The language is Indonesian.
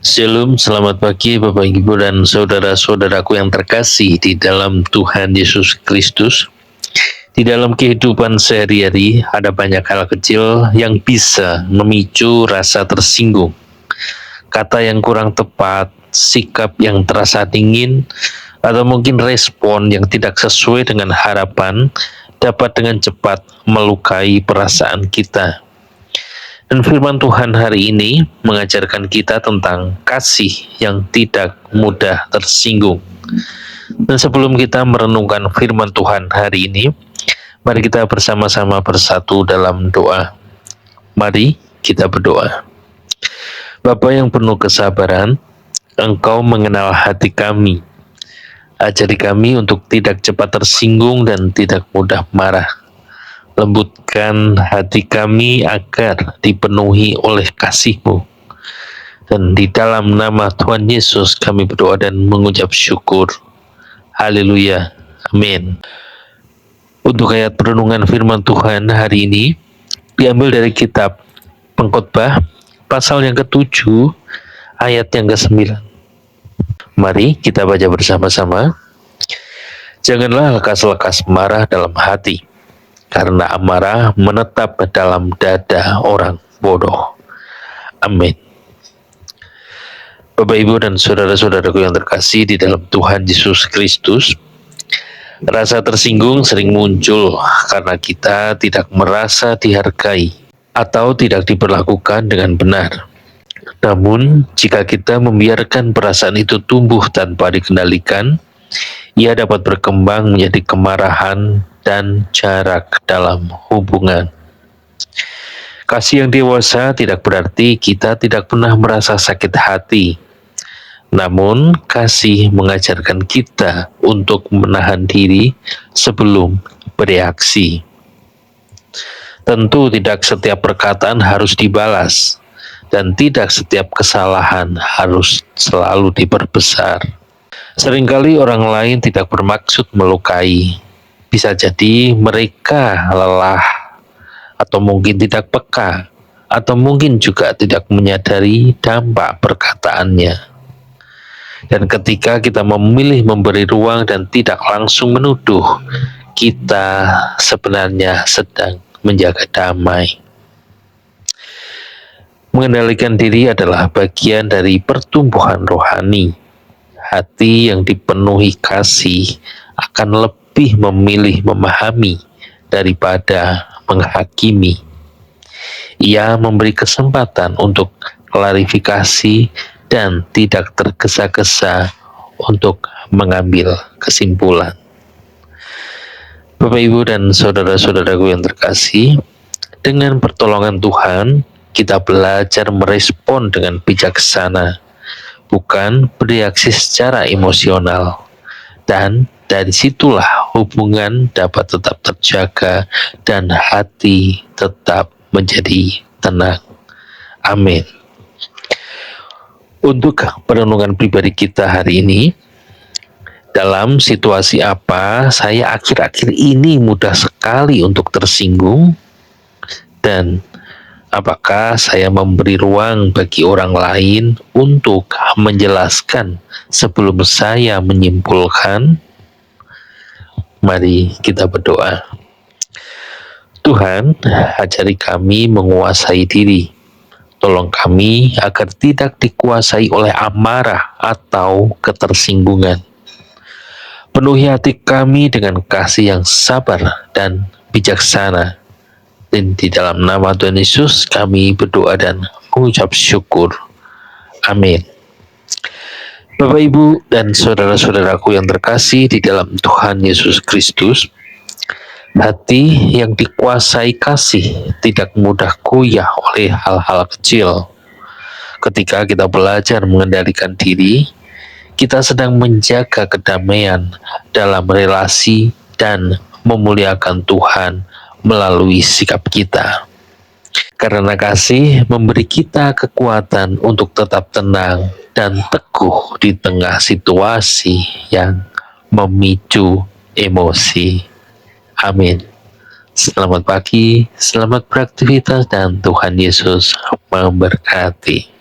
Shalom, selamat pagi Bapak Ibu dan saudara-saudaraku yang terkasih di dalam Tuhan Yesus Kristus. Di dalam kehidupan sehari-hari ada banyak hal kecil yang bisa memicu rasa tersinggung. Kata yang kurang tepat, sikap yang terasa dingin, atau mungkin respon yang tidak sesuai dengan harapan dapat dengan cepat melukai perasaan kita. Dan firman Tuhan hari ini mengajarkan kita tentang kasih yang tidak mudah tersinggung. Dan sebelum kita merenungkan firman Tuhan hari ini, mari kita bersama-sama bersatu dalam doa. Mari kita berdoa. Bapa yang penuh kesabaran, Engkau mengenal hati kami. Ajari kami untuk tidak cepat tersinggung dan tidak mudah marah. Lembutkan hati kami agar dipenuhi oleh kasih-Mu. Dan di dalam nama Tuhan Yesus kami berdoa dan mengucap syukur. Haleluya. Amin. Untuk ayat perenungan firman Tuhan hari ini diambil dari kitab Pengkhotbah pasal yang ke-7 ayat yang ke-9. Mari kita baca bersama-sama. Janganlah lekas-lekas marah dalam hati, karena amarah menetap dalam dada orang bodoh. Amin. Bapak, Ibu, dan saudara-saudaraku yang terkasih di dalam Tuhan Yesus Kristus, rasa tersinggung sering muncul karena kita tidak merasa dihargai atau tidak diperlakukan dengan benar. Namun, jika kita membiarkan perasaan itu tumbuh tanpa dikendalikan, ia dapat berkembang menjadi kemarahan dan jarak dalam hubungan. Kasih yang dewasa tidak berarti kita tidak pernah merasa sakit hati. Namun, kasih mengajarkan kita untuk menahan diri sebelum bereaksi. Tentu tidak setiap perkataan harus dibalas, dan tidak setiap kesalahan harus selalu diperbesar. Seringkali orang lain tidak bermaksud melukai. Bisa jadi mereka lelah, atau mungkin tidak peka, atau mungkin juga tidak menyadari dampak perkataannya. Dan ketika kita memilih memberi ruang dan tidak langsung menuduh, kita sebenarnya sedang menjaga damai. Mengendalikan diri adalah bagian dari pertumbuhan rohani. Hati yang dipenuhi kasih akan lebih memilih memahami daripada menghakimi. Ia memberi kesempatan untuk klarifikasi dan tidak tergesa-gesa untuk mengambil kesimpulan. Bapak, Ibu, dan saudara-saudaraku yang terkasih, dengan pertolongan Tuhan, kita belajar merespon dengan bijaksana, bukan bereaksi secara emosional. Dan dari situlah hubungan dapat tetap terjaga dan hati tetap menjadi tenang. Amin. Untuk perenungan pribadi kita hari ini, dalam situasi apa saya akhir-akhir ini mudah sekali untuk tersinggung, dan apakah saya memberi ruang bagi orang lain untuk menjelaskan sebelum saya menyimpulkan? Mari kita berdoa. Tuhan, ajari kami menguasai diri. Tolong kami agar tidak dikuasai oleh amarah atau ketersinggungan. Penuhi hati kami dengan kasih yang sabar dan bijaksana. Dan di dalam nama Tuhan Yesus kami berdoa dan mengucap syukur. Amin. Bapak, Ibu, dan saudara-saudaraku yang terkasih di dalam Tuhan Yesus Kristus, hati yang dikuasai kasih tidak mudah goyah oleh hal-hal kecil. Ketika kita belajar mengendalikan diri, kita sedang menjaga kedamaian dalam relasi dan memuliakan Tuhan melalui sikap kita. Karena kasih memberi kita kekuatan untuk tetap tenang dan teguh di tengah situasi yang memicu emosi. Amin. Selamat pagi, selamat beraktivitas, dan Tuhan Yesus memberkati.